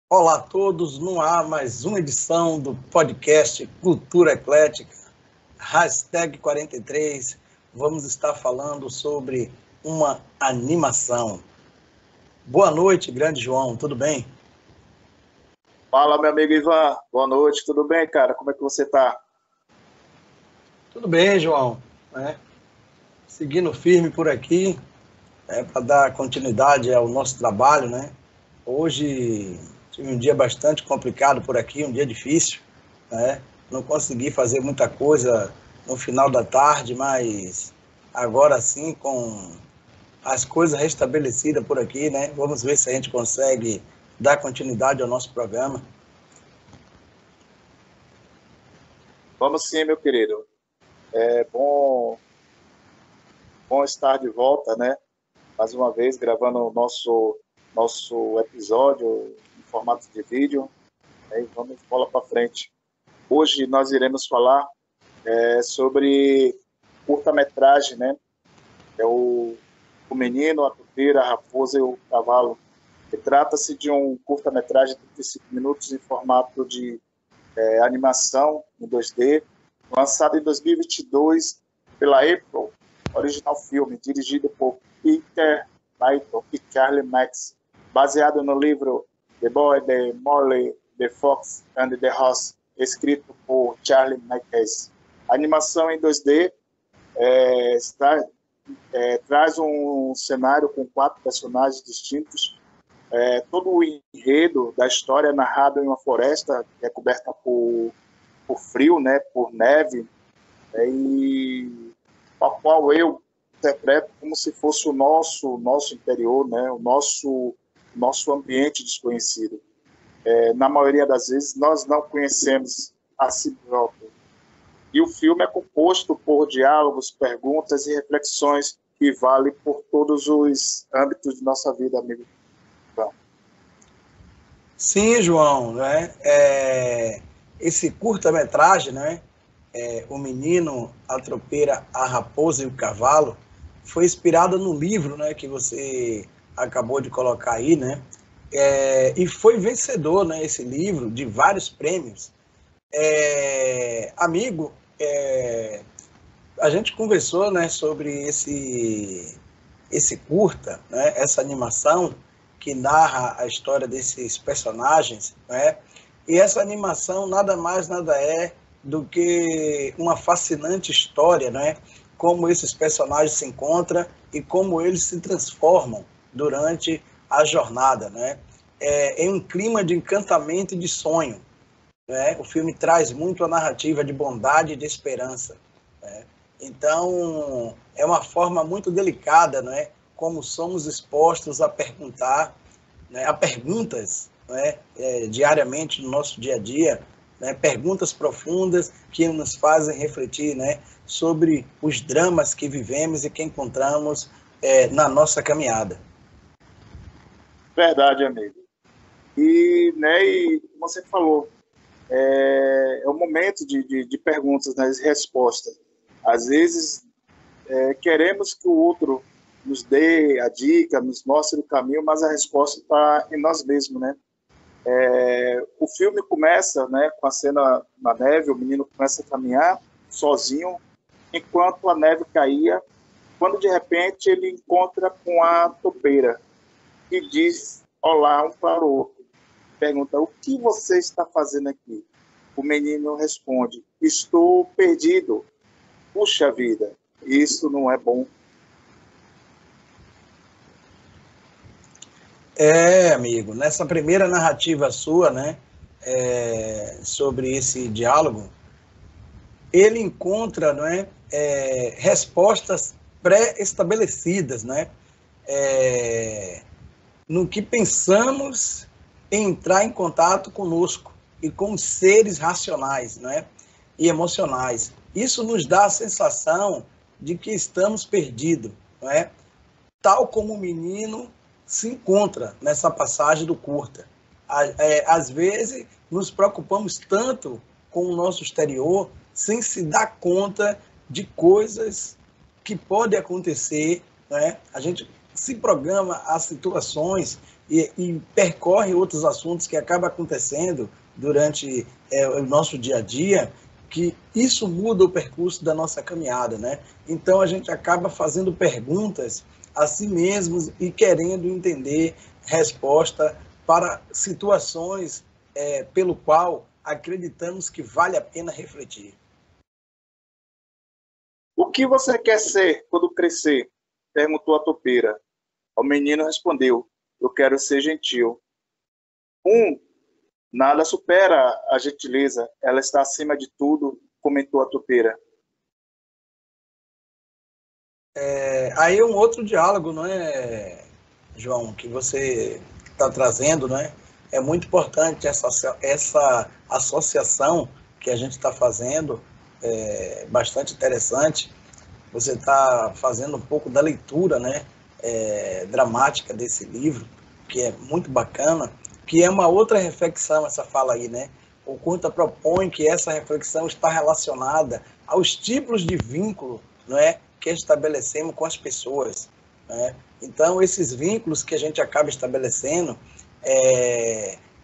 Olá a todos, no ar mais uma edição do podcast Cultura Eclética, hashtag 43. Vamos estar falando sobre uma animação. Boa noite, grande João, tudo bem? Fala, meu amigo Ivan, boa noite, tudo bem, cara? Como é que você tá? Tudo bem, João, seguindo firme por aqui, para dar continuidade ao nosso trabalho, né? Hoje tive um dia bastante complicado por aqui, um dia difícil, né? Não consegui fazer muita coisa no final da tarde, mas agora sim, com as coisas restabelecidas por aqui, né? Vamos ver se a gente consegue dar continuidade ao nosso programa. Vamos sim, meu querido. É bom estar de volta, né? Mais uma vez, gravando o nosso episódio em formato de vídeo. E vamos bola para frente. Hoje nós iremos falar sobre curta-metragem, né? É o Menino, a Topeira, a Raposa e o Cavalo. Trata-se de um curta-metragem de 35 minutos em formato de animação em 2D, lançado em 2022 pela Apple, original filme, dirigido por Peter Knighton e Charlie Max, baseado no livro The Boy, The Morley, The Fox and the Horse, escrito por Charlie Max. A animação em 2D traz um cenário com 4 personagens distintos. Todo o enredo da história é narrado em uma floresta que é coberta por frio, né, por neve, e a qual eu interpreto como se fosse o nosso interior, né, o nosso ambiente desconhecido. Na maioria das vezes nós não conhecemos a si próprio. E o filme é composto por diálogos, perguntas e reflexões que valem por todos os âmbitos de nossa vida, amigo. Sim, João, né? Esse curta-metragem, né? O Menino, a Tropeira, a Raposa e o Cavalo, foi inspirado no livro, né, que você acabou de colocar aí, né? E foi vencedor, né, esse livro, de vários prêmios. Amigo, a gente conversou, né, sobre esse curta, né, essa animação que narra a história desses personagens, né? E essa animação nada mais nada é do que uma fascinante história, né? Como esses personagens se encontram e como eles se transformam durante a jornada, né? Em um clima de encantamento e de sonho, né? O filme traz muito a narrativa de bondade e de esperança, né? Então, é uma forma muito delicada, né? Como somos expostos a perguntar, né? A perguntas, né? Diariamente no nosso dia a dia, né? Perguntas profundas que nos fazem refletir, né? Sobre os dramas que vivemos e que encontramos na nossa caminhada. Verdade, amigo. E como você falou, é um momento de perguntas, né, e respostas. Às vezes, queremos que o outro nos dê a dica, nos mostre o caminho, mas a resposta está em nós mesmos, né? O filme começa, né, com a cena na neve, o menino começa a caminhar sozinho, enquanto a neve caía, quando de repente ele encontra com a topeira e diz olá um para o outro. Pergunta, o que você está fazendo aqui? O menino responde, estou perdido. Puxa vida, isso não é bom. Amigo, nessa primeira narrativa sua, né, sobre esse diálogo, ele encontra, né, respostas pré-estabelecidas, né, no que pensamos em entrar em contato conosco e com os seres racionais, né, e emocionais. Isso nos dá a sensação de que estamos perdidos, né, tal como o menino se encontra nessa passagem do curta. Às vezes, nos preocupamos tanto com o nosso exterior sem se dar conta de coisas que podem acontecer, né? A gente se programa a situações e percorre outros assuntos que acabam acontecendo durante o nosso dia a dia, que isso muda o percurso da nossa caminhada, né? Então a gente acaba fazendo perguntas a si mesmos e querendo entender resposta para situações pelo qual acreditamos que vale a pena refletir. O que você quer ser quando crescer? Perguntou a topeira. O menino respondeu, eu quero ser gentil. Nada supera a gentileza, ela está acima de tudo, comentou a topeira. Aí um outro diálogo, não é, João, que você está trazendo, não é? É muito importante essa associação que a gente está fazendo, bastante interessante. Você está fazendo um pouco da leitura, né, dramática desse livro, que é muito bacana, que é uma outra reflexão essa fala aí, né? O Curta propõe que essa reflexão está relacionada aos tipos de vínculo, não é, que estabelecemos com as pessoas, né? Então, esses vínculos que a gente acaba estabelecendo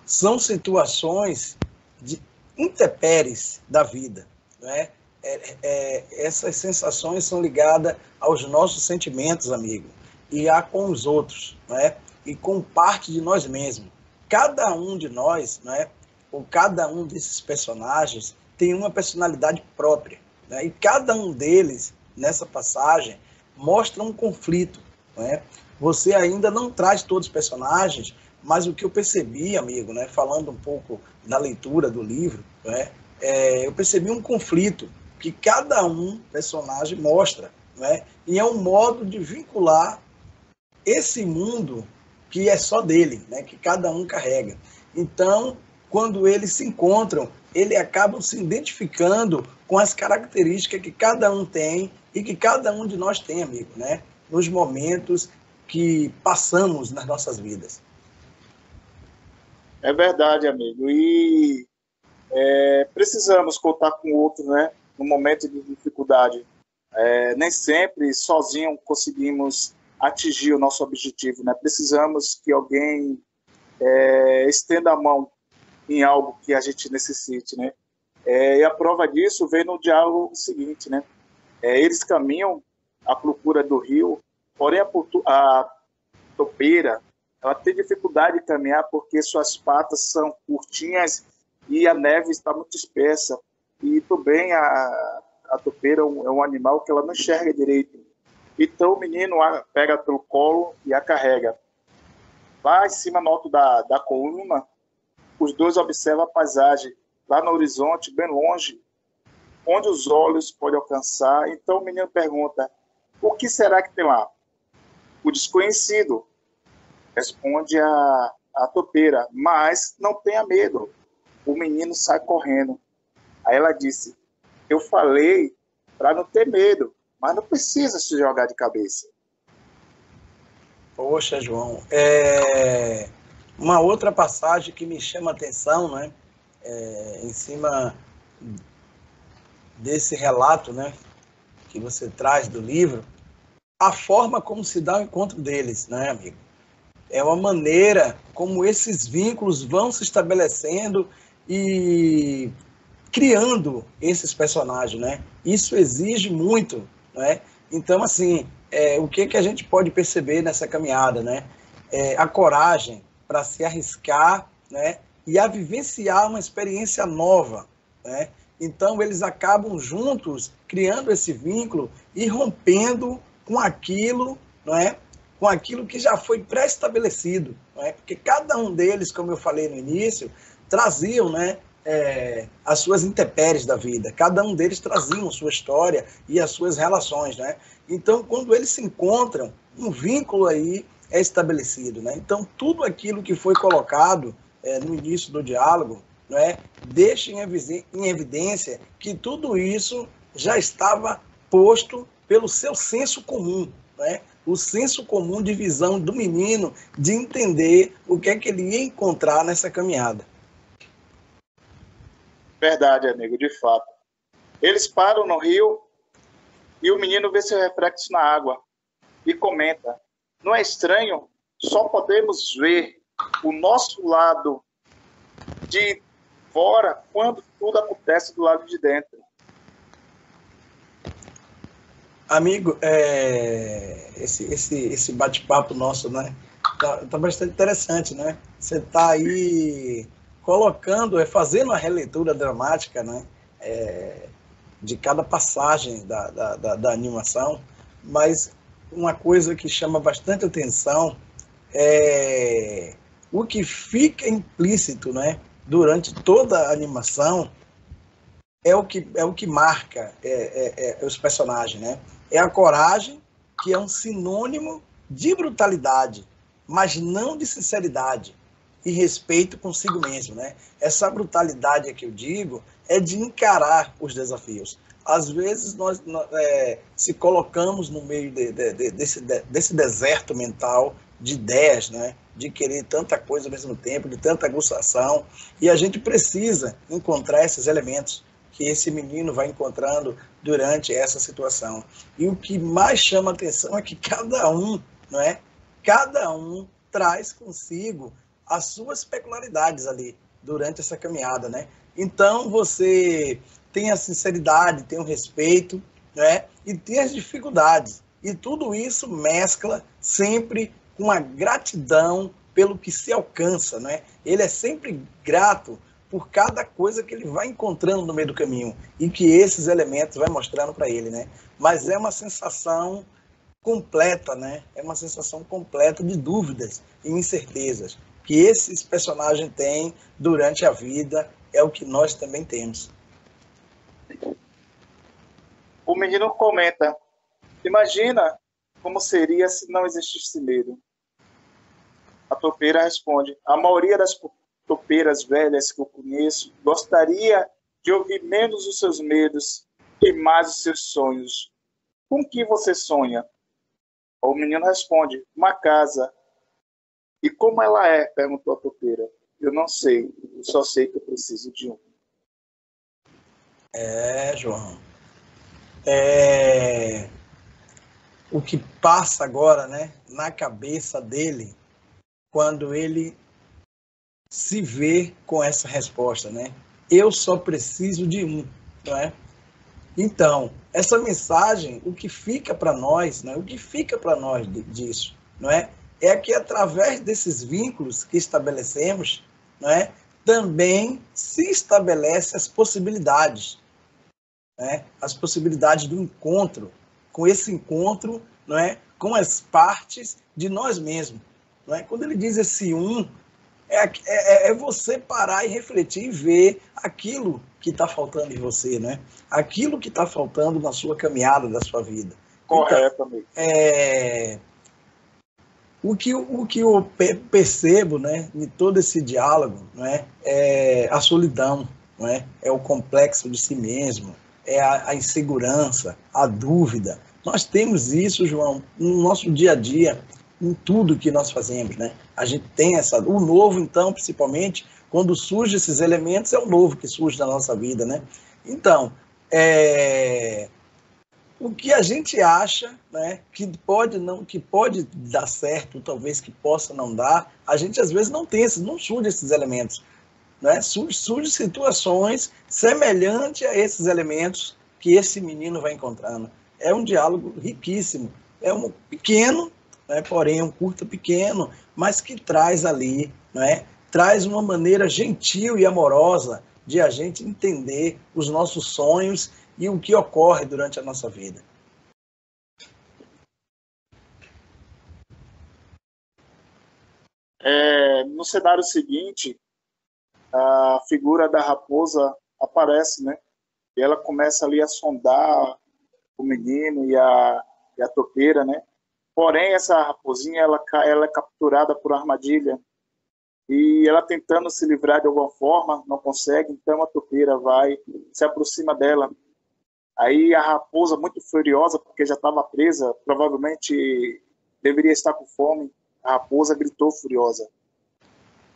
são situações de intempéries da vida, não é? Essas sensações são ligadas aos nossos sentimentos, amigo, e a com os outros, não é? E com parte de nós mesmos. Cada um de nós, não é? Ou cada um desses personagens tem uma personalidade própria, né? E cada um deles, nessa passagem, mostra um conflito, não é? Você ainda não traz todos os personagens, mas o que eu percebi, amigo, né, falando um pouco da leitura do livro, né, eu percebi um conflito que cada personagem mostra, né, e é um modo de vincular esse mundo que é só dele, né, que cada um carrega. Então, quando eles se encontram, eles acabam se identificando com as características que cada um tem e que cada um de nós tem, amigo, né, nos momentos que passamos nas nossas vidas. É verdade, amigo. E precisamos contar com o outro, né? No momento de dificuldade. Nem sempre sozinho conseguimos atingir o nosso objetivo, né? Precisamos que alguém estenda a mão em algo que a gente necessite, né? E a prova disso vem no diálogo seguinte, né? Eles caminham à procura do rio, porém a topeira, ela tem dificuldade de caminhar porque suas patas são curtinhas e a neve está muito espessa. E também a topeira é um animal que ela não enxerga direito. Então o menino a pega pelo colo e a carrega. Lá em cima, no alto da coluna, os dois observam a paisagem. Lá no horizonte, bem longe, onde os olhos podem alcançar. Então o menino pergunta, o que será que tem lá? O desconhecido, responde a topeira, mas não tenha medo. O menino sai correndo. Aí ela disse, eu falei para não ter medo, mas não precisa se jogar de cabeça. Poxa, João, uma outra passagem que me chama a atenção, né, em cima desse relato, né, que você traz do livro, a forma como se dá o encontro deles, né, amigo? É uma maneira como esses vínculos vão se estabelecendo e criando esses personagens, né? Isso exige muito, né? Então, assim, o que a gente pode perceber nessa caminhada, né? A coragem para se arriscar, né? E a vivenciar uma experiência nova, né? Então, eles acabam juntos criando esse vínculo e rompendo com aquilo, não é? Com aquilo que já foi pré-estabelecido, não é? Porque cada um deles, como eu falei no início, traziam, né, as suas intempéries da vida. Cada um deles traziam sua história e as suas relações, né? Então, quando eles se encontram, um vínculo aí é estabelecido, né? Então, tudo aquilo que foi colocado no início do diálogo, né, deixa em evidência que tudo isso já estava posto pelo seu senso comum, né? O senso comum de visão do menino, de entender o que é que ele ia encontrar nessa caminhada. Verdade, amigo, de fato. Eles param no rio e o menino vê seu reflexo na água e comenta: não é estranho? Só podemos ver o nosso lado de fora quando tudo acontece do lado de dentro. Amigo, esse bate-papo nosso, né? Tá bastante interessante, né? Você tá aí colocando, fazendo a releitura dramática, né? De cada passagem da animação, mas uma coisa que chama bastante atenção é o que fica implícito, né? Durante toda a animação é o que marca os personagens, né? É a coragem, que é um sinônimo de brutalidade, mas não de sinceridade e respeito consigo mesmo, né? Essa brutalidade que eu digo é de encarar os desafios. Às vezes nós se colocamos no meio desse deserto mental de ideias, né? De querer tanta coisa ao mesmo tempo, de tanta aguçação, e a gente precisa encontrar esses elementos que esse menino vai encontrando durante essa situação. E o que mais chama atenção é que cada um, não é? Cada um traz consigo as suas peculiaridades ali durante essa caminhada, né? Então você tem a sinceridade, tem o respeito, né? E tem as dificuldades. E tudo isso mescla sempre com a gratidão pelo que se alcança, né? Ele é sempre grato por cada coisa que ele vai encontrando no meio do caminho e que esses elementos vai mostrando para ele, né? Mas é uma sensação completa, né? É uma sensação completa de dúvidas e incertezas que esses personagens têm durante a vida, é o que nós também temos. O menino comenta: imagina como seria se não existisse medo. A topeira responde: a maioria das topeiras velhas que eu conheço gostaria de ouvir menos os seus medos e mais os seus sonhos. Com que você sonha? O menino responde: uma casa. E como ela é? Perguntou a topeira. Eu não sei, eu só sei que eu preciso de um. João. O que passa agora, né, na cabeça dele, quando ele se vê com essa resposta, né? Eu só preciso de um, não é? Então, essa mensagem, o que fica para nós, né? O que fica para nós disso, não é? É que através desses vínculos que estabelecemos, não é? Também se estabelece as possibilidades, né? As possibilidades do encontro, com esse encontro, não é? Com as partes de nós mesmos, não é? Quando ele diz esse um, é você parar e refletir e ver aquilo que está faltando em você, né? Aquilo que está faltando na sua caminhada da sua vida. Correto, amigo. O que eu percebo, né, em todo esse diálogo, né, é a solidão, não é? É o complexo de si mesmo, é a insegurança, a dúvida. Nós temos isso, João, no nosso dia a dia, em tudo que nós fazemos, né? A gente tem o novo, então, principalmente, quando surgem esses elementos, é o novo que surge na nossa vida, né? Então, o que a gente acha, né, que pode dar certo, talvez que possa não dar, a gente às vezes não surge esses elementos, né? Surge situações semelhantes a esses elementos que esse menino vai encontrando. É um diálogo riquíssimo, é um pequeno, né, porém um curta pequeno, mas que traz ali, né, traz uma maneira gentil e amorosa de a gente entender os nossos sonhos e o que ocorre durante a nossa vida. No cenário seguinte, a figura da raposa aparece, né? E ela começa ali a sondar o menino e a topeira, né? Porém, essa raposinha, ela é capturada por armadilha e ela tentando se livrar de alguma forma, não consegue, então a topeira vai, se aproxima dela. Aí a raposa, muito furiosa, porque já estava presa, provavelmente deveria estar com fome, a raposa gritou furiosa: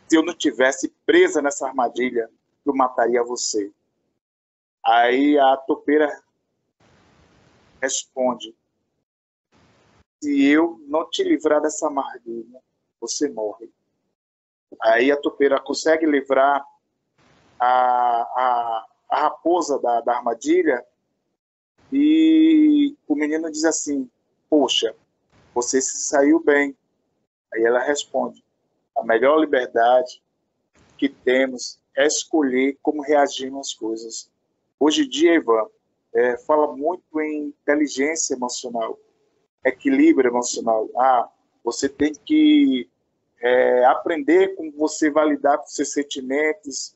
se eu não tivesse presa nessa armadilha, eu mataria você. Aí a topeira responde: se eu não te livrar dessa armadilha, você morre. Aí a topeira consegue livrar a raposa da armadilha, e o menino diz assim: poxa, você se saiu bem. Aí ela responde: a melhor liberdade que temos é escolher como reagimos às coisas. Hoje em dia, Ivan, fala muito em inteligência emocional, equilíbrio emocional. Você tem que aprender como você vai lidar com seus sentimentos,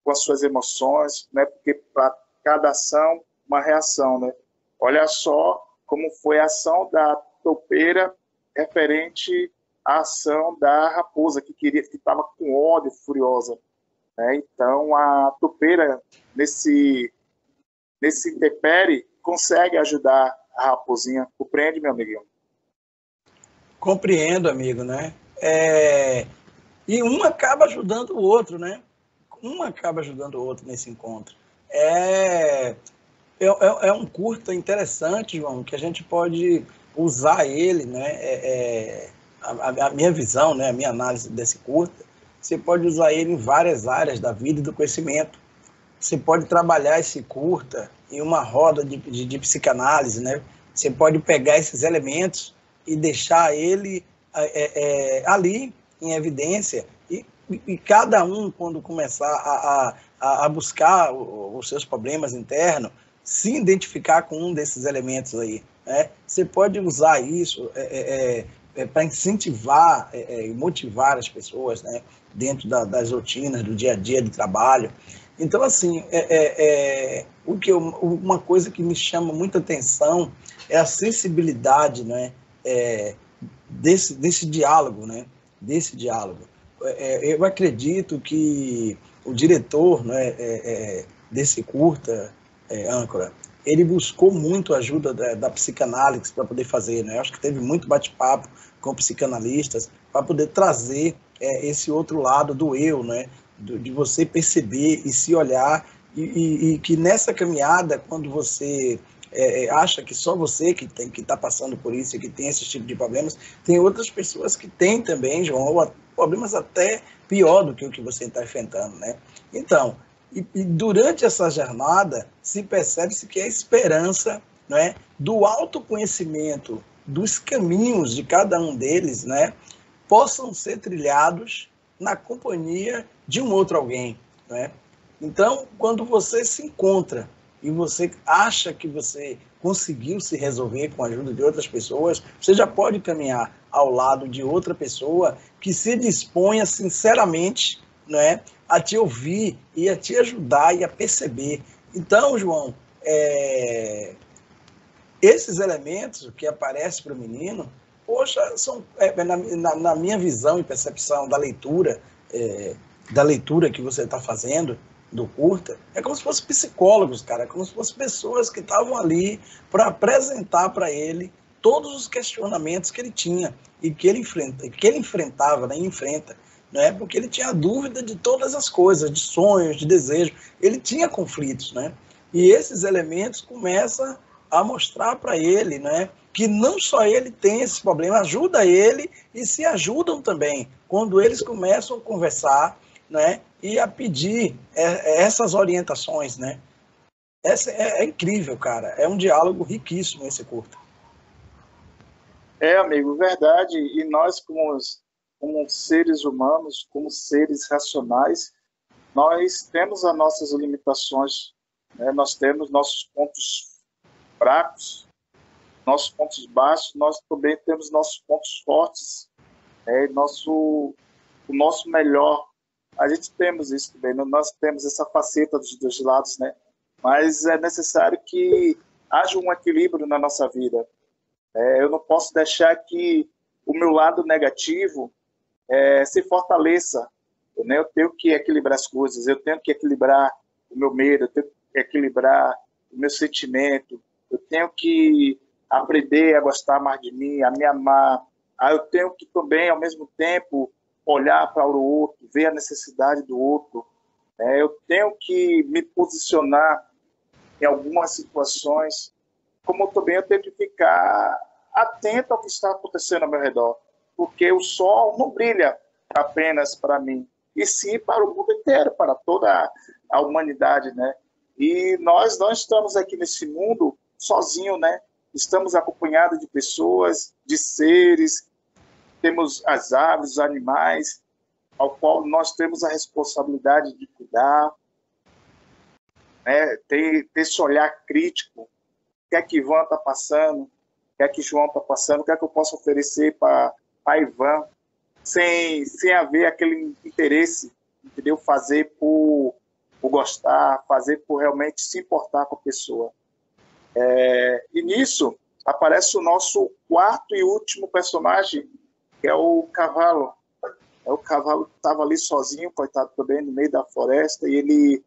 com as suas emoções, né? Porque para cada ação, uma reação, né? Olha só como foi a ação da topeira referente à ação da raposa, que estava com ódio, furiosa, né? Então, a topeira, nesse intempérie, consegue ajudar a raposinha. Compreende, meu amiguinho? Compreendo, amigo, né? E um acaba ajudando o outro, né? Um acaba ajudando o outro nesse encontro. É um curta interessante, João, que a gente pode usar ele, né? A minha visão, né? A minha análise desse curta, você pode usar ele em várias áreas da vida e do conhecimento. Você pode trabalhar esse curta em uma roda de psicanálise, né? Você pode pegar esses elementos e deixar ele ali em evidência e cada um, quando começar a buscar os seus problemas internos, se identificar com um desses elementos aí, né? Você pode usar isso para incentivar e motivar as pessoas, né? Dentro das rotinas, do dia a dia de trabalho. Então, assim, uma coisa que me chama muita atenção é a sensibilidade, né, desse diálogo, né, desse diálogo. Eu acredito que o diretor, né, desse curta, Âncora, ele buscou muito a ajuda da psicanálise para poder fazer, né? Eu acho que teve muito bate-papo com psicanalistas para poder trazer esse outro lado do eu, né? De você perceber e se olhar, e que nessa caminhada, quando você acha que só você que está passando por isso e que tem esse tipo de problemas, tem outras pessoas que têm também, João, ou problemas até pior do que o que você está enfrentando, né? Então, e durante essa jornada, se percebe-se que a esperança, né, do autoconhecimento dos caminhos de cada um deles, né, possam ser trilhados na companhia de um outro alguém, né? Então, quando você se encontra e você acha que você conseguiu se resolver com a ajuda de outras pessoas, você já pode caminhar ao lado de outra pessoa que se disponha sinceramente, né, a te ouvir e a te ajudar e a perceber. Então, João, esses elementos que aparecem para o menino, poxa, são, na minha visão e percepção da leitura que você está fazendo, do curta, é como se fossem psicólogos, cara, é como se fossem pessoas que estavam ali para apresentar para ele todos os questionamentos que ele tinha e que ele enfrentava, né, enfrenta, né, porque ele tinha dúvida de todas as coisas, de sonhos, de desejos, ele tinha conflitos, né, e esses elementos começam a mostrar para ele, né, que não só ele tem esse problema, ajuda ele e se ajudam também quando eles começam a conversar, né, e a pedir essas orientações, né. É incrível, cara. É um diálogo riquíssimo esse curta. Amigo, verdade. E nós, como seres humanos, como seres racionais, nós temos as nossas limitações, né? Nós temos nossos pontos fracos, nossos pontos baixos, nós também temos nossos pontos fortes, né? O nosso melhor. A gente temos isso também, nós temos essa faceta dos dois lados, né? Mas é necessário que haja um equilíbrio na nossa vida. Eu não posso deixar que o meu lado negativo se fortaleça. Eu tenho que equilibrar as coisas, eu tenho que equilibrar o meu medo, eu tenho que equilibrar o meu sentimento, eu tenho que aprender a gostar mais de mim, a me amar. Eu tenho que também, ao mesmo tempo, olhar para o outro, ver a necessidade do outro. Eu tenho que me posicionar em algumas situações como também eu tenho que ficar atento ao que está acontecendo ao meu redor, porque o sol não brilha apenas para mim, e sim para o mundo inteiro, para toda a humanidade, né? E nós não estamos aqui nesse mundo sozinhos, né? Estamos acompanhados de pessoas, de seres, temos as aves, os animais, ao qual nós temos a responsabilidade de cuidar, né? Ter esse olhar crítico. O que é que Ivan está passando? O que é que João está passando? O que é que eu posso oferecer para Ivan? Sem haver aquele interesse, entendeu? Fazer por gostar, fazer por realmente se importar com a pessoa. E nisso aparece o nosso quarto e último personagem, que é o cavalo. O cavalo estava ali sozinho, coitado também, no meio da floresta, e ele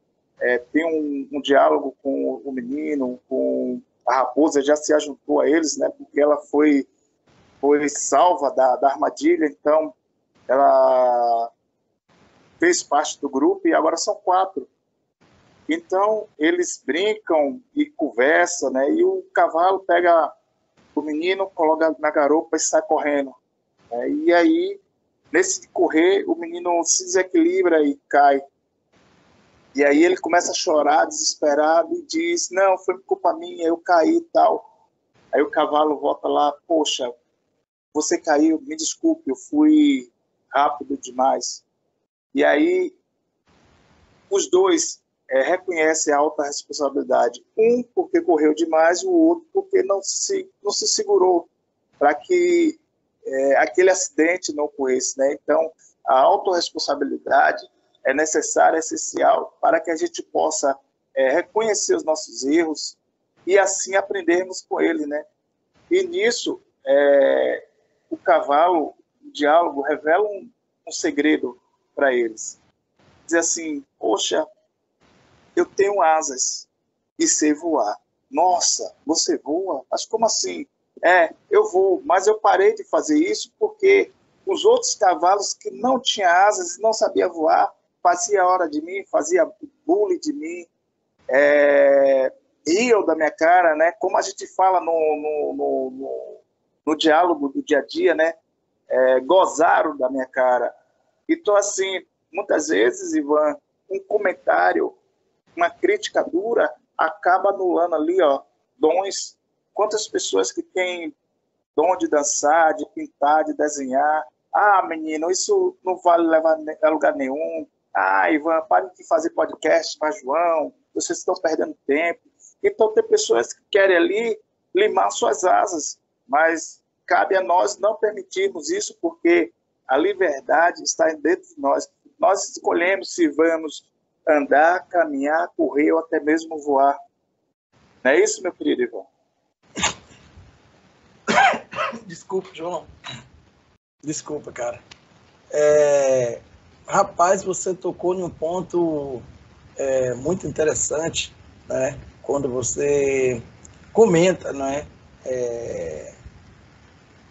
tem um diálogo com o menino, com a raposa, já se ajuntou a eles, né? Porque ela foi salva da armadilha, então ela fez parte do grupo e agora são 4. Então eles brincam e conversam, né? E o cavalo pega o menino, coloca na garupa e sai correndo. Né? E aí, nesse correr, o menino se desequilibra e cai. E aí ele começa a chorar, desesperado, e diz, não, foi culpa minha, eu caí e tal. Aí o cavalo volta lá, poxa, você caiu, me desculpe, eu fui rápido demais. E aí os dois reconhecem a alta responsabilidade. Um porque correu demais, o outro porque não se segurou para que aquele acidente não ocorresse, né? Então, a autorresponsabilidade é necessária, é essencial para que a gente possa reconhecer os nossos erros e assim aprendermos com ele, né? E nisso, o cavalo, o diálogo, revela um segredo para eles. Diz assim, poxa, eu tenho asas e sei voar. Nossa, você voa? Mas como assim? Eu vou, mas eu parei de fazer isso porque os outros cavalos que não tinham asas e não sabiam voar, fazia hora de mim, fazia bullying de mim, riam da minha cara, né? Como a gente fala no diálogo do dia a dia, né? Gozaram da minha cara. Então, assim, muitas vezes, Ivan, um comentário, uma crítica dura, acaba anulando ali, ó, dons. Quantas pessoas que têm dom de dançar, de pintar, de desenhar. Ah, menino, isso não vale levar a lugar nenhum. Ah, Ivan, pare de fazer podcast, mas João, vocês estão perdendo tempo. Então, tem pessoas que querem ali limar suas asas, mas cabe a nós não permitirmos isso, porque a liberdade está dentro de nós. Nós escolhemos se vamos andar, caminhar, correr ou até mesmo voar. Não é isso, meu querido Ivan? Desculpa, João. Desculpa, cara. Rapaz, você tocou num ponto muito interessante, né? Quando você comenta, né?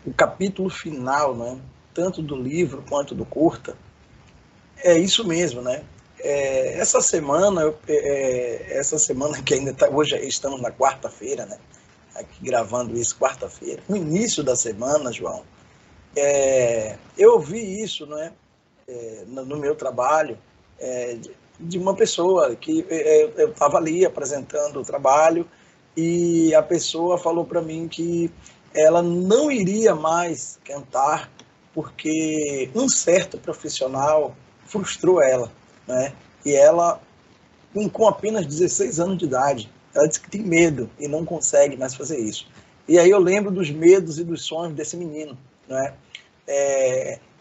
O capítulo final, né? Tanto do livro quanto do curta. É isso mesmo, né? Essa semana que ainda está, hoje estamos na quarta-feira, né? Aqui gravando isso quarta-feira. No início da semana, João, eu ouvi isso, né? No meu trabalho, de uma pessoa que eu estava ali apresentando o trabalho e a pessoa falou para mim que ela não iria mais cantar porque um certo profissional frustrou ela, né? E ela, com apenas 16 anos de idade, ela disse que tem medo e não consegue mais fazer isso. E aí eu lembro dos medos e dos sonhos desse menino, né?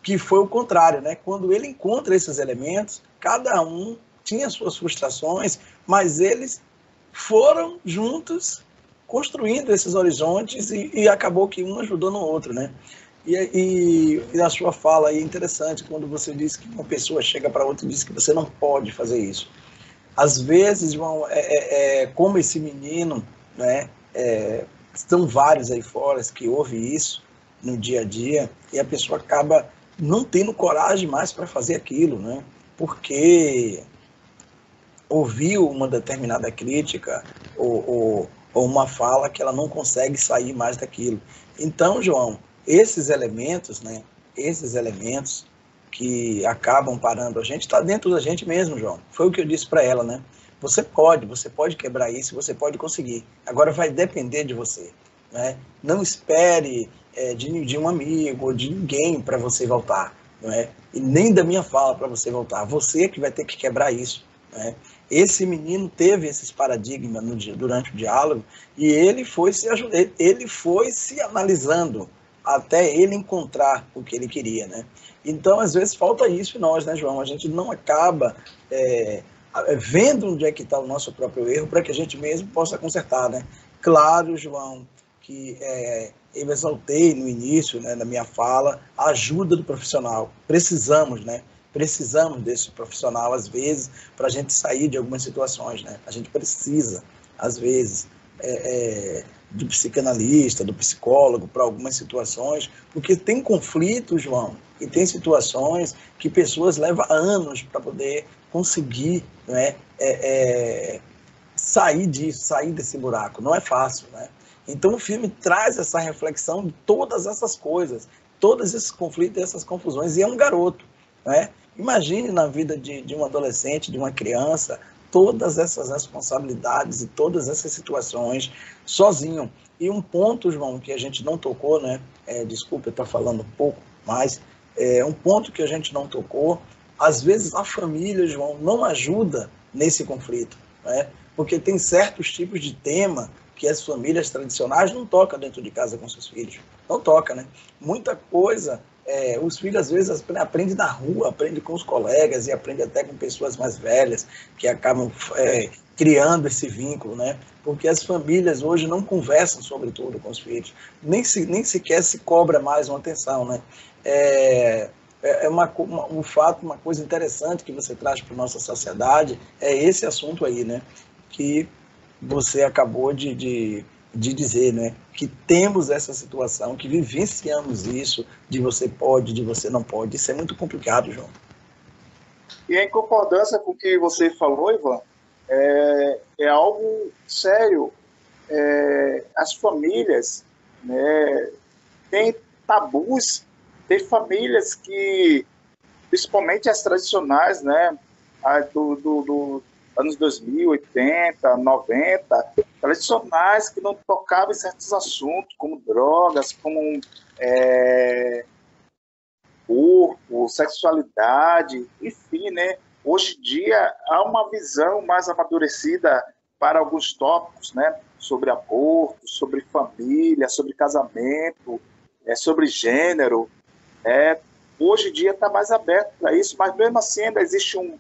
Que foi o contrário, né? Quando ele encontra esses elementos, cada um tinha suas frustrações, mas eles foram juntos construindo esses horizontes e acabou que um ajudou no outro, né? E a sua fala aí é interessante, quando você diz que uma pessoa chega para outra e diz que você não pode fazer isso. Às vezes, João, como esse menino, né? Estão vários aí fora que ouvem isso no dia a dia e a pessoa acaba não tendo coragem mais para fazer aquilo, né? Porque ouviu uma determinada crítica ou ou uma fala que ela não consegue sair mais daquilo. Então, João, esses elementos, né, esses elementos que acabam parando a gente, está dentro da gente mesmo, João. Foi o que eu disse para ela, né? Você pode quebrar isso, você pode conseguir. Agora vai depender de você, né? Não espere de um amigo ou de ninguém para você voltar, não é? E nem da minha fala para você voltar. Você que vai ter que quebrar isso, né? Esse menino teve esses paradigmas durante o diálogo e ele foi se analisando até ele encontrar o que ele queria, né? Então, às vezes, falta isso em nós, né, João? A gente não acaba vendo onde é que está o nosso próprio erro para que a gente mesmo possa consertar, né? Claro, João, que eu exaltei no início, né, na minha fala, a ajuda do profissional. Precisamos, né? Precisamos desse profissional, às vezes, para a gente sair de algumas situações, né? A gente precisa, às vezes, do psicanalista, do psicólogo, para algumas situações, porque tem conflitos, João, e tem situações que pessoas levam anos para poder conseguir, né, sair disso, sair desse buraco. Não é fácil, né? Então o filme traz essa reflexão de todas essas coisas, todos esses conflitos e essas confusões, e é um garoto, né? Imagine na vida de um adolescente, de uma criança, todas essas responsabilidades e todas essas situações sozinho. E um ponto, João, que a gente não tocou, né? Desculpa eu estar falando um pouco, mas um ponto que a gente não tocou, às vezes a família, João, não ajuda nesse conflito, né? Porque tem certos tipos de tema que as famílias tradicionais não tocam dentro de casa com seus filhos. Não toca, né? Muita coisa, os filhos às vezes aprendem na rua, aprendem com os colegas e aprendem até com pessoas mais velhas que acabam criando esse vínculo, né? Porque as famílias hoje não conversam sobre tudo com os filhos, nem sequer se cobra mais uma atenção, né? Um fato, uma coisa interessante que você traz para a nossa sociedade é esse assunto aí, né? Que você acabou de dizer, né? Que temos essa situação, que vivenciamos isso, de você pode, de você não pode. Isso é muito complicado, João. E em concordância com o que você falou, Ivan, é algo sério. As famílias, né, têm tabus, tem famílias que, principalmente as tradicionais, né, do anos 2000, 80, 90, tradicionais que não tocavam em certos assuntos, como drogas, como corpo, sexualidade, enfim, né? Hoje em dia há uma visão mais amadurecida para alguns tópicos, né? Sobre aborto, sobre família, sobre casamento, sobre gênero. Hoje em dia está mais aberto para isso, mas mesmo assim ainda existe um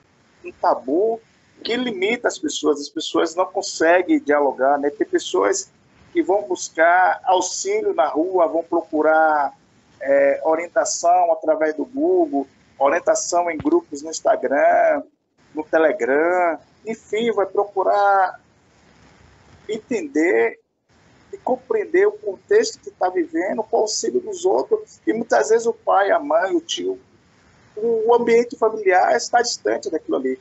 tabu que limita as pessoas não conseguem dialogar, né? Tem pessoas que vão buscar auxílio na rua, vão procurar orientação através do Google, orientação em grupos no Instagram, no Telegram, enfim, vai procurar entender e compreender o contexto que está vivendo com o auxílio dos outros, e muitas vezes o pai, a mãe, o tio, o ambiente familiar está distante daquilo ali,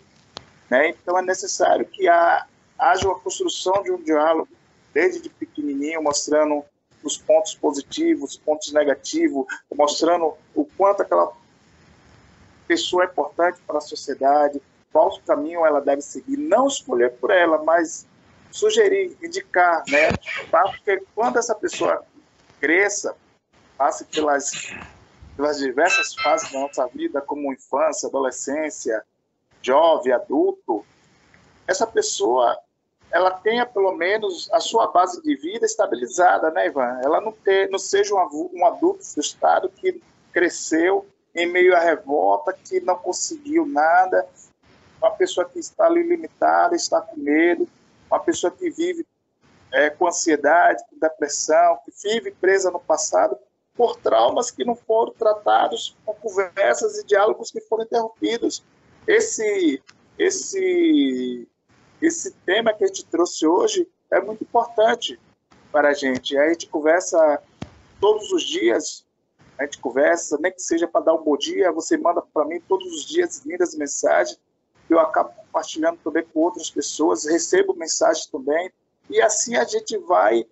né? Então é necessário que haja uma construção de um diálogo desde pequenininho, mostrando os pontos positivos, os pontos negativos, mostrando o quanto aquela pessoa é importante para a sociedade, qual caminho ela deve seguir, não escolher por ela, mas sugerir, indicar, né? Porque quando essa pessoa cresça, passe pelas diversas fases da nossa vida, como infância, adolescência, jovem, adulto, essa pessoa ela tenha pelo menos a sua base de vida estabilizada, né, Ivan? Ela não seja um adulto frustrado que cresceu em meio à revolta, que não conseguiu nada, uma pessoa que está ali limitada, está com medo, uma pessoa que vive com ansiedade, com depressão, que vive presa no passado por traumas que não foram tratados, com conversas e diálogos que foram interrompidos. Esse tema que a gente trouxe hoje é muito importante para a gente. A gente conversa todos os dias, a gente conversa, nem que seja para dar um bom dia, você manda para mim todos os dias lindas mensagens, eu acabo compartilhando também com outras pessoas, recebo mensagens também, e assim a gente vai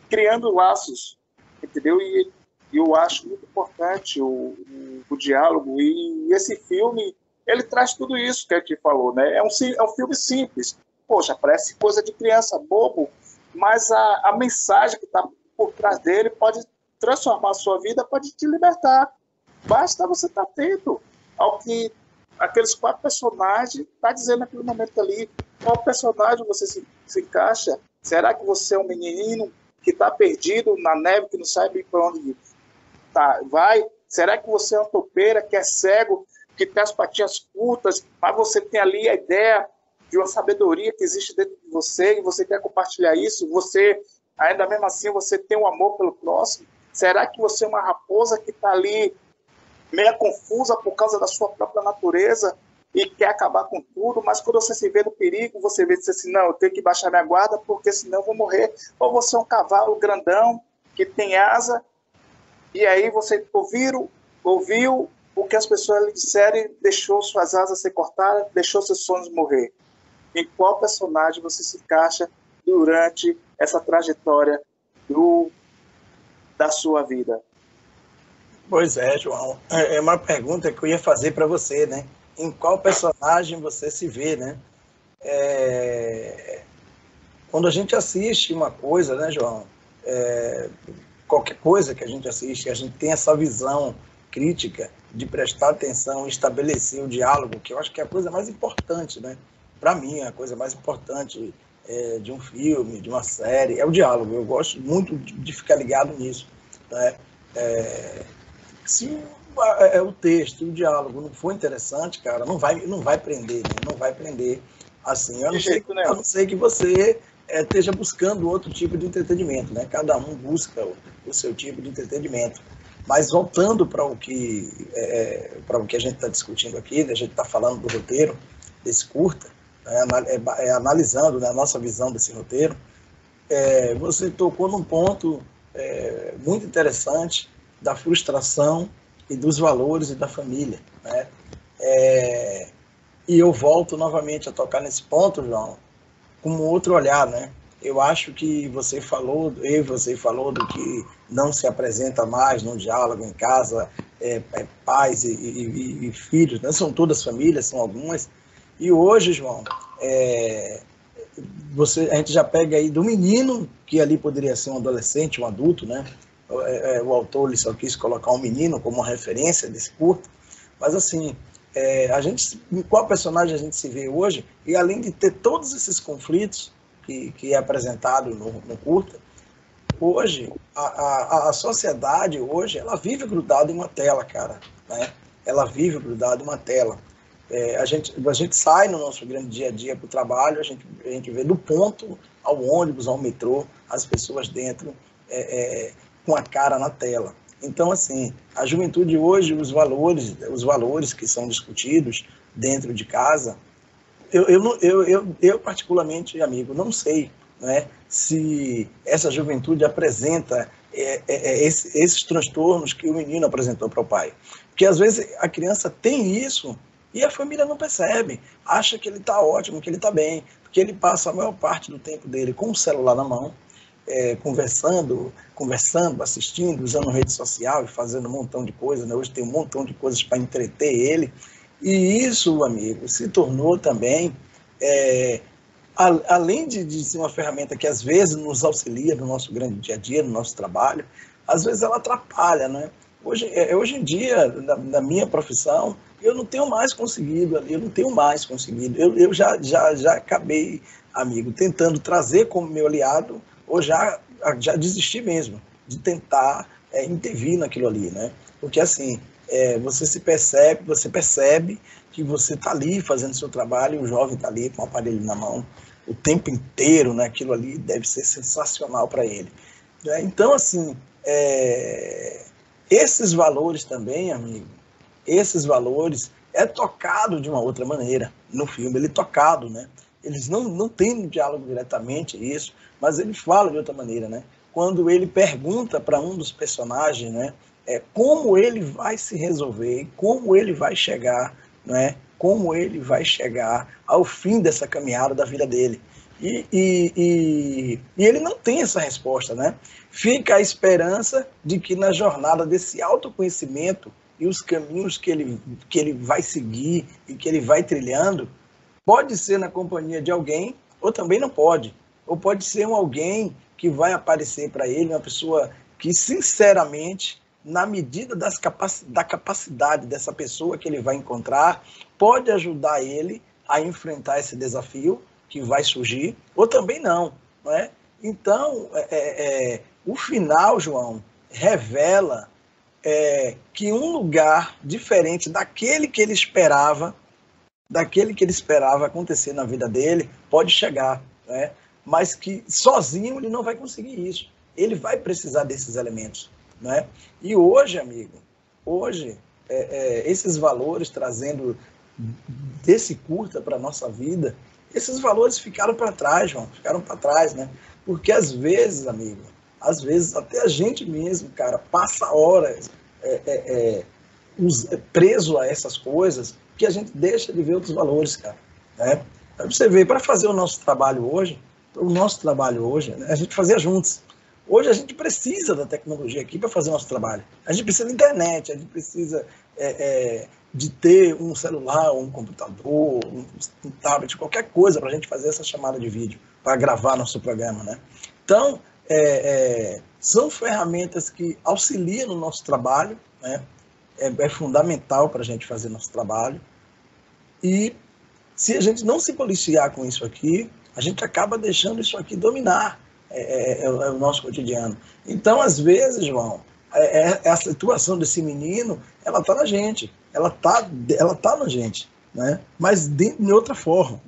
criando laços, entendeu? E eu acho muito importante o diálogo, e esse filme, ele traz tudo isso que a gente falou, né? É um filme simples, poxa, parece coisa de criança, bobo, mas a mensagem que está por trás dele pode transformar a sua vida, pode te libertar. Basta você estar atento ao que aqueles 4 personagens estão dizendo naquele momento ali. Qual personagem você se encaixa? Será que você é um menino que está perdido na neve, que não sabe para onde vai? Será que você é uma topeira que é cego, que tem as patinhas curtas, mas você tem ali a ideia de uma sabedoria que existe dentro de você e você quer compartilhar isso? Você, ainda mesmo assim, você tem um amor pelo próximo? Será que você é uma raposa que está ali meia confusa por causa da sua própria natureza e quer acabar com tudo, mas quando você se vê no perigo, você vê assim, não, eu tenho que baixar minha guarda porque senão eu vou morrer? Ou você é um cavalo grandão que tem asa e aí você ouviu o que as pessoas lhe disseram e deixou suas asas ser cortadas, deixou seus sonhos morrer? Em qual personagem você se encaixa durante essa trajetória da sua vida? Pois é, João. É uma pergunta que eu ia fazer para você, né? Em qual personagem você se vê, né? Quando a gente assiste uma coisa, né, João? Qualquer coisa que a gente assiste, a gente tem essa visão crítica de prestar atenção e estabelecer o diálogo, que eu acho que é a coisa mais importante, né? Para mim, a coisa mais importante de um filme, de uma série, é o diálogo. Eu gosto muito de ficar ligado nisso, né? Se o texto, o diálogo não for interessante, cara, não vai prender, né? Não vai prender assim. A não ser que você esteja buscando outro tipo de entretenimento, né? Cada um busca o seu tipo de entretenimento. Mas voltando para o que a gente está discutindo aqui, né? A gente está falando do roteiro desse curta, analisando, né, a nossa visão desse roteiro, você tocou num ponto muito interessante da frustração e dos valores e da família, né? E eu volto novamente a tocar nesse ponto, João, com um outro olhar, né? Eu acho que você falou do que não se apresenta mais no diálogo em casa, pais e filhos, né? São todas famílias, são algumas. E hoje, João, a gente já pega aí do menino, que ali poderia ser um adolescente, um adulto, né? O autor só quis colocar um menino como uma referência desse curto, mas assim, em qual personagem a gente se vê hoje? E além de ter todos esses conflitos que é apresentado no curta, hoje, a sociedade hoje, ela vive grudada em uma tela, cara, né? Ela vive grudada em uma tela. A gente sai no nosso grande dia a dia para o trabalho, a gente vê do ponto ao ônibus, ao metrô, as pessoas dentro, com a cara na tela. Então, assim, a juventude hoje, os valores que são discutidos dentro de casa, eu particularmente, amigo, não sei, né, se essa juventude apresenta esses transtornos que o menino apresentou para o pai. Porque, às vezes, a criança tem isso e a família não percebe, acha que ele está ótimo, que ele está bem, porque ele passa a maior parte do tempo dele com o celular na mão, conversando, assistindo, usando rede social e fazendo um montão de coisas, né? Hoje tem um montão de coisas para entreter ele. E isso, amigo, se tornou também, além de ser uma ferramenta que às vezes nos auxilia no nosso grande dia a dia, no nosso trabalho, às vezes ela atrapalha, né? Hoje em dia, na minha profissão, eu não tenho mais conseguido, eu já acabei, amigo, tentando trazer como meu aliado, ou já desisti mesmo de tentar intervir naquilo ali, né? Porque assim, você percebe que você está ali fazendo seu trabalho e o jovem está ali com o aparelho na mão o tempo inteiro, né? Aquilo ali deve ser sensacional para ele, né? Então, assim, esses valores também, amigo, esses valores é tocado de uma outra maneira no filme, ele é tocado, né? Eles não têm no diálogo diretamente isso, mas ele fala de outra maneira, né? Quando ele pergunta para um dos personagens, né, como ele vai se resolver, como ele vai chegar, né, como ele vai chegar ao fim dessa caminhada da vida dele. E ele não tem essa resposta, né? Fica a esperança de que na jornada desse autoconhecimento e os caminhos que ele vai seguir e que ele vai trilhando, pode ser na companhia de alguém, ou também não pode. Ou pode ser um alguém que vai aparecer para ele, uma pessoa que, sinceramente, na medida da capacidade dessa pessoa que ele vai encontrar, pode ajudar ele a enfrentar esse desafio que vai surgir, ou também não. Não é? Então, o final, João, revela que um lugar diferente daquele que ele esperava acontecer na vida dele, pode chegar, né? Mas que sozinho ele não vai conseguir isso. Ele vai precisar desses elementos, né? E hoje, amigo, esses valores trazendo desse curta para a nossa vida, esses valores ficaram para trás, João, ficaram para trás, né? Porque às vezes, amigo, às vezes até a gente mesmo, cara, passa horas preso a essas coisas que a gente deixa de ver outros valores, cara, né? Pra você ver, para fazer o nosso trabalho hoje, né, a gente fazia juntos. Hoje a gente precisa da tecnologia aqui para fazer o nosso trabalho. A gente precisa da internet, a gente precisa de ter um celular, um computador, um tablet, qualquer coisa para a gente fazer essa chamada de vídeo, para gravar nosso programa, né? Então, são ferramentas que auxiliam no nosso trabalho, né? É fundamental para a gente fazer nosso trabalho. E se a gente não se policiar com isso aqui, a gente acaba deixando isso aqui dominar o nosso cotidiano. Então, às vezes, João, a situação desse menino, ela está na gente, ela tá na gente, né? Mas de outra forma.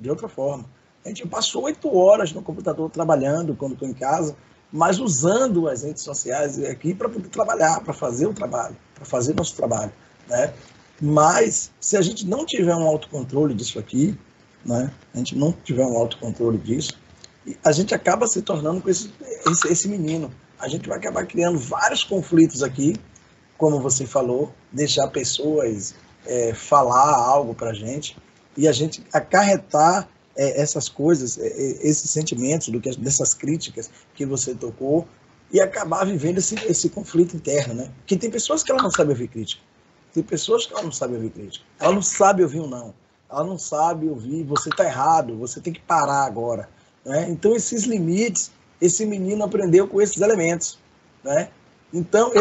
A gente passou 8 horas no computador trabalhando quando estou em casa, mas usando as redes sociais aqui para poder trabalhar, para fazer o trabalho, para fazer nosso trabalho, né? Mas se a gente não tiver um autocontrole disso aqui, né? A gente não tiver um autocontrole disso, a gente acaba se tornando com esse menino. A gente vai acabar criando vários conflitos aqui, como você falou, deixar pessoas falar algo para a gente e a gente acarretar essas coisas, esses sentimentos, dessas críticas que você tocou, e acabar vivendo esse conflito interno, né? Porque tem pessoas que ela não sabem ouvir crítica. Ela não sabe ouvir um não. Ela não sabe ouvir, você está errado, você tem que parar agora, né? Então, esses limites, esse menino aprendeu com esses elementos, né? Então,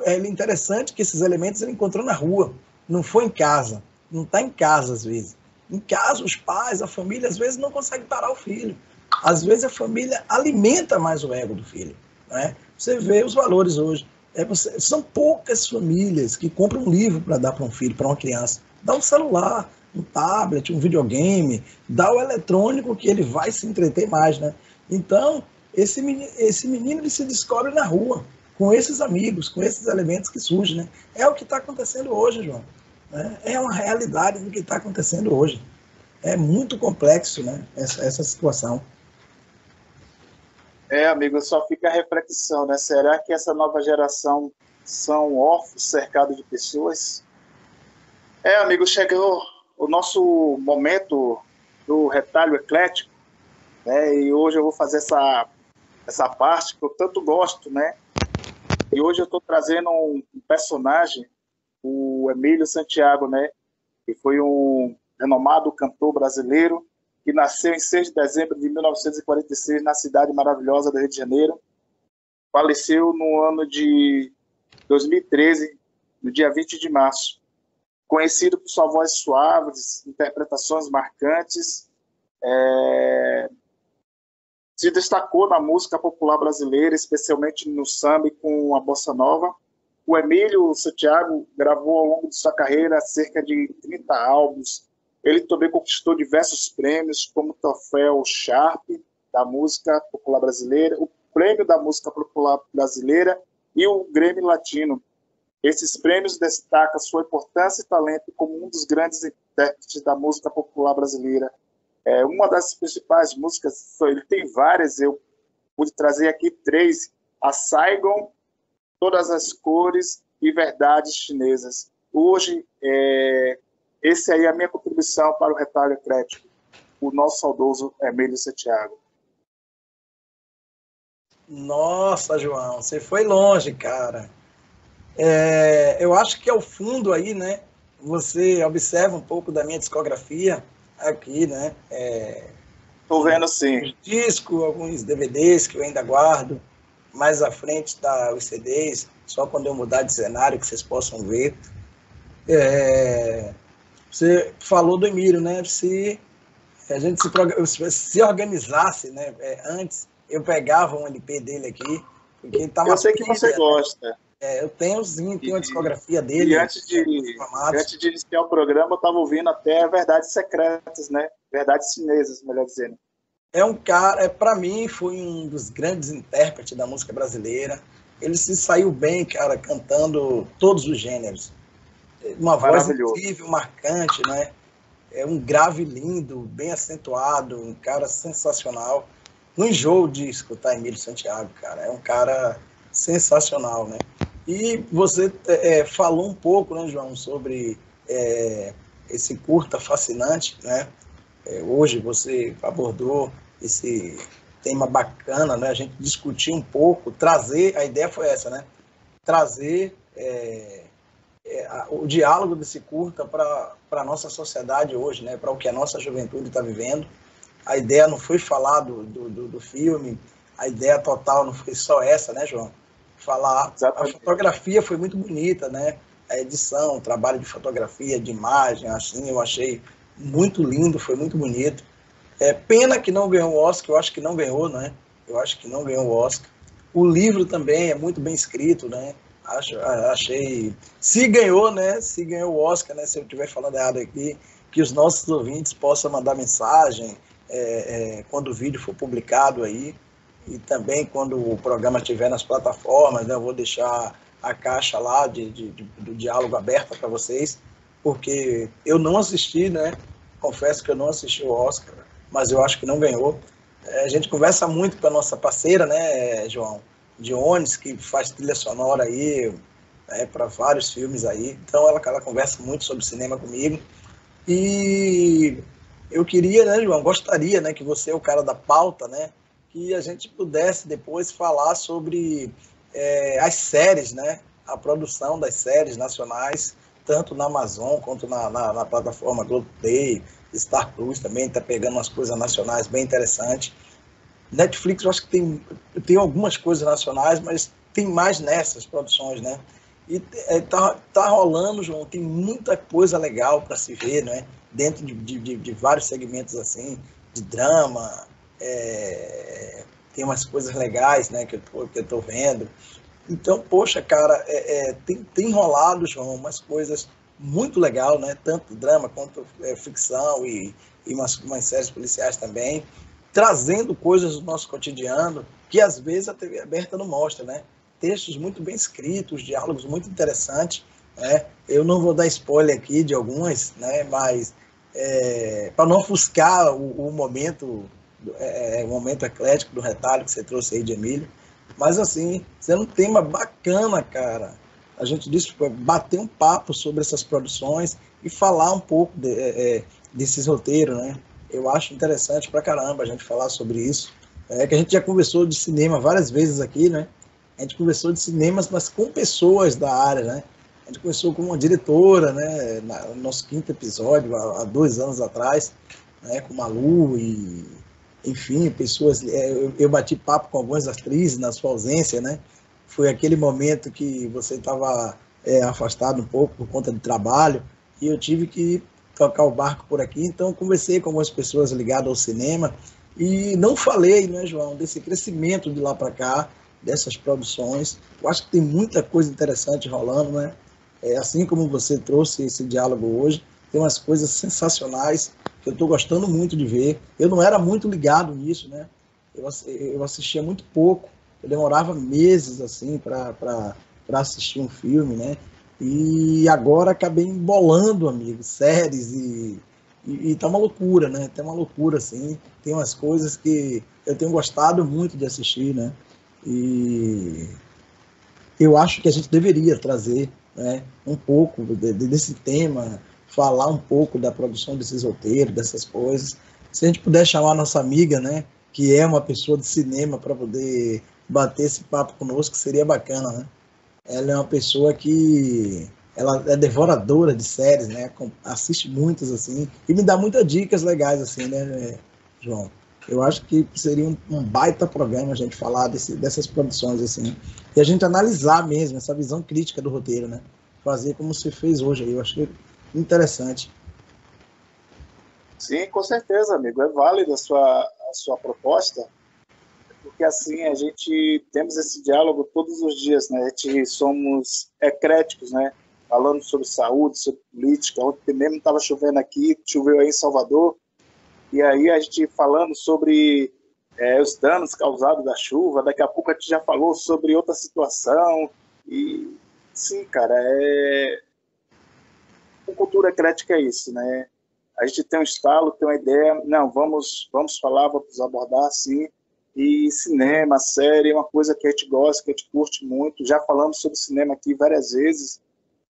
é interessante que esses elementos ele encontrou na rua, não foi em casa, não está em casa às vezes. Em casa, os pais, a família, às vezes não conseguem parar o filho. Às vezes a família alimenta mais o ego do filho, né? Você vê os valores hoje. São poucas famílias que compram um livro para dar para um filho, para uma criança. Dá um celular, um tablet, um videogame, dá o eletrônico que ele vai se entreter mais, né? Então, esse menino ele se descobre na rua, com esses amigos, com esses elementos que surgem, né? É o que está acontecendo hoje, João. É uma realidade do que está acontecendo hoje. É muito complexo, né, essa situação. Amigo, só fica a reflexão, né? Será que essa nova geração são órfãos cercados de pessoas? Amigo, chegou o nosso momento do retalho eclético, né? E hoje eu vou fazer essa parte que eu tanto gosto, né? E hoje eu estou trazendo um personagem, o Emílio Santiago, né? Que foi um renomado cantor brasileiro que nasceu em 6 de dezembro de 1946 na cidade maravilhosa do Rio de Janeiro. Faleceu no ano de 2013, no dia 20 de março. Conhecido por sua voz suave, interpretações marcantes, se destacou na música popular brasileira, especialmente no samba e com a bossa nova. O Emílio Santiago gravou ao longo de sua carreira cerca de 30 álbuns. Ele também conquistou diversos prêmios, como o Troféu Sharp, da música popular brasileira, o Prêmio da Música Popular Brasileira e o Grêmio Latino. Esses prêmios destacam sua importância e talento como um dos grandes intérpretes da música popular brasileira. Uma das principais músicas, ele tem várias, eu pude trazer aqui 3, a Saigon, Todas as Cores e Verdades Chinesas. Hoje, esse aí é a minha contribuição para o retalho eclético. o nosso saudoso Emílio Santiago? Nossa, João, você foi longe, cara. Eu acho que ao fundo aí, né, você observa um pouco da minha discografia aqui, né, Tô vendo sim. discos, alguns DVDs que eu ainda guardo, mais à frente tá os CDs, só quando eu mudar de cenário que vocês possam ver. Você falou do Emílio, né, se a gente se organizasse, né, antes, eu pegava um LP dele aqui, porque ele tá Eu sei que você gosta. eu tenho sim, tenho a discografia dele. E antes de iniciar o programa, eu estava ouvindo até Verdades Secretas, né? Verdades Chinesas, melhor dizendo. É um cara, para mim, foi um dos grandes intérpretes da música brasileira. Ele se saiu bem, cara, cantando todos os gêneros. Uma voz incrível, marcante, né? É um grave lindo, bem acentuado, um cara sensacional. Não enjoo de escutar Emílio Santiago, cara. É um cara sensacional, né? E você falou um pouco, né, João, sobre esse curta fascinante, né? Hoje você abordou esse tema bacana, né? A gente discutir um pouco, trazer, a ideia foi essa, né? Trazer o diálogo desse curta para a nossa sociedade hoje, né? Para o que a nossa juventude está vivendo. A ideia não foi falar do filme, a ideia total não foi só essa, né, João? Falar. Exatamente. A fotografia foi muito bonita, né? A edição, o trabalho de fotografia, de imagem, assim, eu achei muito lindo, foi muito bonito. Pena que não ganhou o Oscar, eu acho que não ganhou, né? Eu acho que não ganhou o Oscar. O livro também é muito bem escrito, né? Achei. Se ganhou, né? Se ganhou o Oscar, né? Se eu estiver falando errado aqui, que os nossos ouvintes possam mandar mensagem quando o vídeo for publicado aí. E também quando o programa estiver nas plataformas, né, eu vou deixar a caixa lá do diálogo aberta para vocês, porque eu não assisti, né? Confesso que eu não assisti o Oscar, mas eu acho que não ganhou. A gente conversa muito com a nossa parceira, né, João Dionis, que faz trilha sonora aí, para vários filmes aí. Então ela conversa muito sobre cinema comigo. E eu queria, né, João, gostaria, né, que você é o cara da pauta, né, que a gente pudesse depois falar sobre as séries, né, a produção das séries nacionais, tanto na Amazon quanto na plataforma Globoplay, Star Plus também está pegando umas coisas nacionais bem interessantes. Netflix, eu acho que tem algumas coisas nacionais, mas tem mais nessas produções, né? E tá rolando, João, tem muita coisa legal para se ver, né? Dentro de vários segmentos assim, de drama, tem umas coisas legais, né, que eu estou vendo. Então, poxa, cara, tem rolado, João, umas coisas muito legais, né? Tanto drama quanto ficção e umas séries policiais também, trazendo coisas do nosso cotidiano que às vezes a TV aberta não mostra, né? Textos muito bem escritos, diálogos muito interessantes, né? Eu não vou dar spoiler aqui de alguns, né? Mas para não ofuscar o momento eclético do retalho que você trouxe aí de Emílio, mas assim, sendo um tema bacana, cara. A gente disse bater um papo sobre essas produções e falar um pouco desses roteiros, né? Eu acho interessante pra caramba a gente falar sobre isso. Que a gente já conversou de cinema várias vezes aqui, né? A gente conversou de cinemas, mas com pessoas da área, né? A gente conversou com uma diretora, né? No nosso 5º episódio, há 2 anos atrás, né? Com Malu e, enfim, pessoas. Eu bati papo com algumas atrizes na sua ausência, né? Foi aquele momento que você estava afastado um pouco por conta de trabalho e eu tive que tocar o barco por aqui, então conversei com algumas pessoas ligadas ao cinema e não falei, né, João, desse crescimento de lá para cá, dessas produções. Eu acho que tem muita coisa interessante rolando, né? Assim como você trouxe esse diálogo hoje, tem umas coisas sensacionais que eu estou gostando muito de ver. Eu não era muito ligado nisso, né? Eu assistia muito pouco, eu demorava meses assim para assistir um filme, né? E agora acabei embolando, amigo, séries e tá uma loucura, né? Tá uma loucura, assim. Tem umas coisas que eu tenho gostado muito de assistir, né? E eu acho que a gente deveria trazer, né, um pouco desse tema, falar um pouco da produção desses roteiros, dessas coisas. Se a gente puder chamar a nossa amiga, né, que é uma pessoa de cinema, para poder bater esse papo conosco, seria bacana, né? Ela é uma pessoa que ela é devoradora de séries, né? Assiste muitas assim e me dá muitas dicas legais assim, né, João? Eu acho que seria um baita programa a gente falar dessas produções assim e a gente analisar mesmo essa visão crítica do roteiro, né? Fazer como você fez hoje aí, eu achei interessante. Sim, com certeza, amigo. É válida a sua proposta, porque assim a gente temos esse diálogo todos os dias, né? A gente somos ecléticos, né? Falando sobre saúde, sobre política. Ontem mesmo estava chovendo aqui, choveu aí em Salvador, e aí a gente falando sobre os danos causados da chuva. Daqui a pouco a gente já falou sobre outra situação. E sim, cara, com cultura eclética é isso, né? A gente tem um estalo, tem uma ideia, não, vamos falar, vamos abordar, sim. E cinema, série, é uma coisa que a gente gosta, que a gente curte muito. Já falamos sobre cinema aqui várias vezes,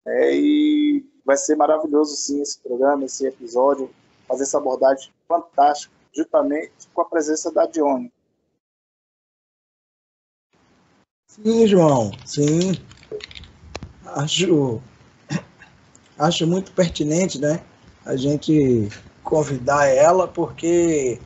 e vai ser maravilhoso, sim, esse programa, esse episódio, fazer essa abordagem fantástica, justamente com a presença da Dione. Sim, João, sim. Acho, acho muito pertinente, né, a gente convidar ela, porque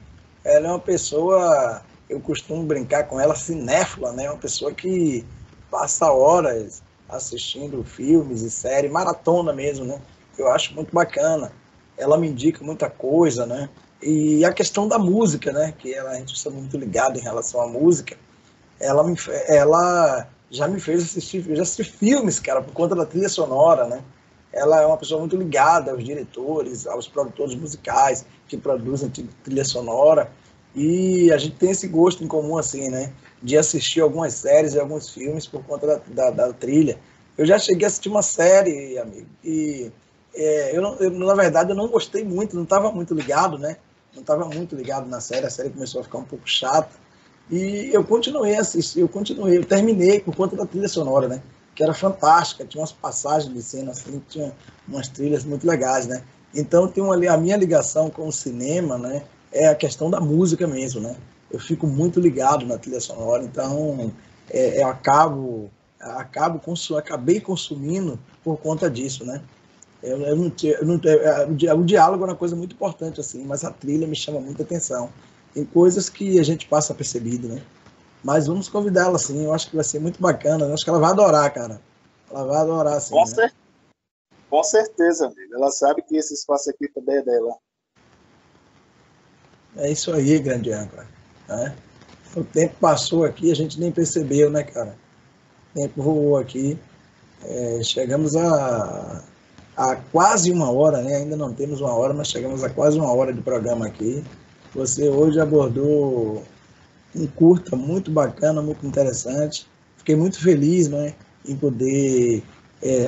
ela é uma pessoa, eu costumo brincar com ela, cinéfila, né, uma pessoa que passa horas assistindo filmes e séries, maratona mesmo, né, eu acho muito bacana. Ela me indica muita coisa, né, e a questão da música, né, que a gente está muito ligado em relação à música, ela já me fez assistir, eu já assisti filmes, cara, por conta da trilha sonora, né? Ela é uma pessoa muito ligada aos diretores, aos produtores musicais que produzem trilha sonora, e a gente tem esse gosto em comum, assim, né? De assistir algumas séries e alguns filmes por conta da trilha. Eu já cheguei a assistir uma série, amigo, e na verdade, eu não gostei muito, não estava muito ligado, né? Não estava muito ligado na série, a série começou a ficar um pouco chata, e eu continuei a assistir, eu terminei por conta da trilha sonora, né? Que era fantástica, tinha umas passagens de cena assim, tinha umas trilhas muito legais, né? Então tem a minha ligação com o cinema, né? É a questão da música mesmo, né? Eu fico muito ligado na trilha sonora, então eu acabei consumindo por conta disso, né? O diálogo é uma coisa muito importante, assim, mas a trilha me chama muita atenção. Tem coisas que a gente passa percebido, né? Mas vamos convidá-la, sim. Eu acho que vai ser muito bacana. Eu acho que ela vai adorar, cara. Ela vai adorar, sim. Né? Com certeza, amigo. Ela sabe que esse espaço aqui também é dela. É isso aí, grande âncora. Né? O tempo passou aqui, a gente nem percebeu, né, cara? O tempo voou aqui. Chegamos a quase uma hora, né? Ainda não temos uma hora, mas chegamos a quase uma hora de programa aqui. Você hoje abordou um curta muito bacana, muito interessante. Fiquei muito feliz, né, em poder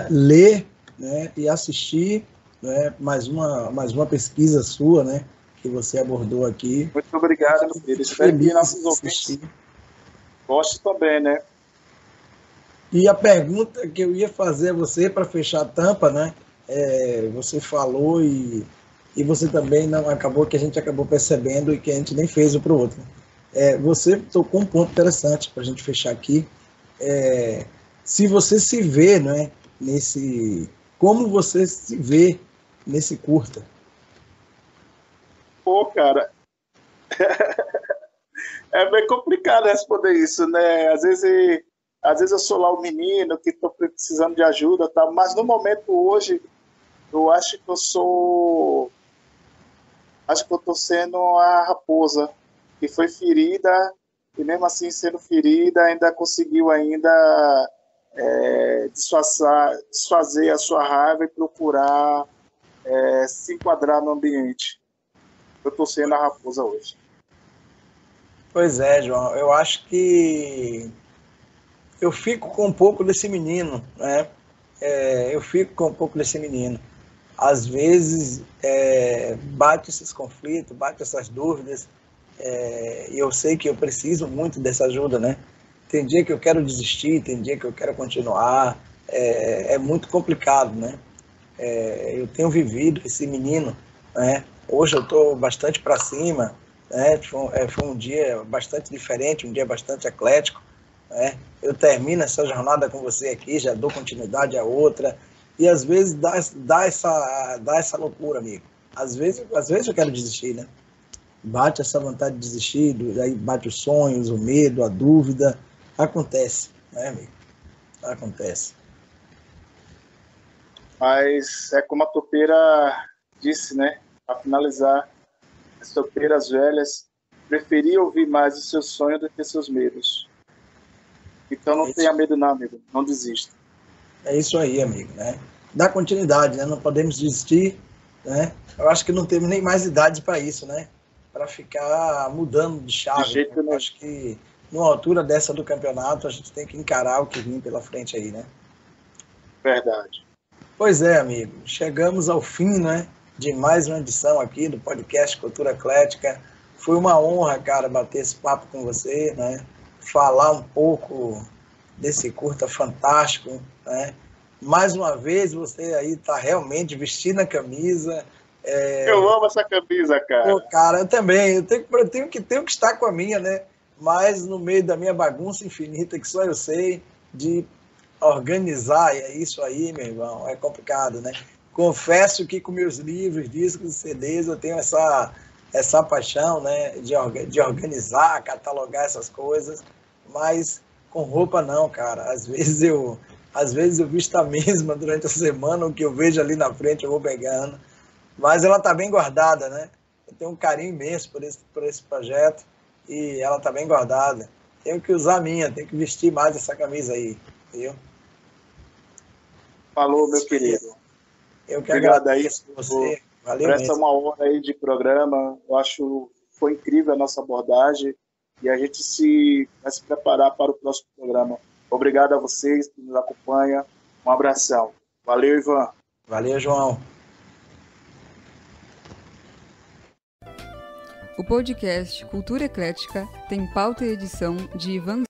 ler, né, e assistir, né, mais uma pesquisa sua, né, que você abordou aqui. Muito obrigado, meu querido. Espero que nossos ouvintes gostem também, né? E a pergunta que eu ia fazer a você para fechar a tampa, né, você falou e você também não acabou, que a gente acabou percebendo e que a gente nem fez um para o outro. Você tocou um ponto interessante para a gente fechar aqui. Se você se vê, né, como você se vê nesse curta? Pô, cara, é bem complicado responder isso, né? Às vezes eu sou lá o menino que estou precisando de ajuda, tá? Mas no momento hoje, eu acho que eu estou sendo a raposa que foi ferida, e mesmo assim sendo ferida, ainda conseguiu desfazer a sua raiva e procurar se enquadrar no ambiente. Eu estou sendo a raposa hoje. Pois é, João, eu acho que eu fico com um pouco desse menino, né? Eu fico com um pouco desse menino. Às vezes bate esses conflitos, bate essas dúvidas, e eu sei que eu preciso muito dessa ajuda, né? Tem dia que eu quero desistir, tem dia que eu quero continuar, é muito complicado, né? Eu tenho vivido esse menino né? Hoje eu estou bastante para cima, né? Foi um dia bastante diferente, um dia bastante eclético, né? Eu termino essa jornada com você aqui, já dou continuidade a outra, e às vezes dá essa loucura, amigo. Às vezes eu quero desistir, né? Bate essa vontade de desistir, aí bate os sonhos, o medo, a dúvida. Acontece, né, amigo? Acontece. Mas é como a topeira disse, né? Para finalizar, as topeiras velhas preferiam ouvir mais os seus sonhos do que seus medos. Então não tenha medo não, amigo. Não desista. É isso aí, amigo, né? Dá continuidade, né? Não podemos desistir, né? Eu acho que não temos nem mais idade para isso, né? Para ficar mudando de chave. De jeito nenhum. Eu acho que numa altura dessa do campeonato a gente tem que encarar o que vem pela frente aí, né? Verdade. Pois é, amigo. Chegamos ao fim, né? De mais uma edição aqui do podcast Cultura Eclética. Foi uma honra, cara, bater esse papo com você, né? Falar um pouco desse curta fantástico, né? Mais uma vez, você aí está realmente vestindo a camisa. Eu amo essa camisa, cara. Pô, cara, eu também. Eu tenho que estar com a minha, né? Mas no meio da minha bagunça infinita, que só eu sei, de organizar, e é isso aí, meu irmão, é complicado, né? Confesso que com meus livros, discos e CDs eu tenho essa paixão, né, de organizar, catalogar essas coisas, mas com roupa não, cara. Às vezes eu visto a mesma durante a semana, o que eu vejo ali na frente eu vou pegando, mas ela tá bem guardada, né? Eu tenho um carinho imenso por esse projeto e ela tá bem guardada. Tenho que usar a minha, tenho que vestir mais essa camisa aí, viu? Falou, meu querido. Eu que agradeço você. Valeu por mesmo. essa uma hora aí de programa. Eu acho que foi incrível a nossa abordagem e a gente vai se preparar para o próximo programa. Obrigado a vocês que nos acompanham. Um abração. Valeu, Ivan. Valeu, João. O podcast Cultura Eclética tem pauta e edição de Ivan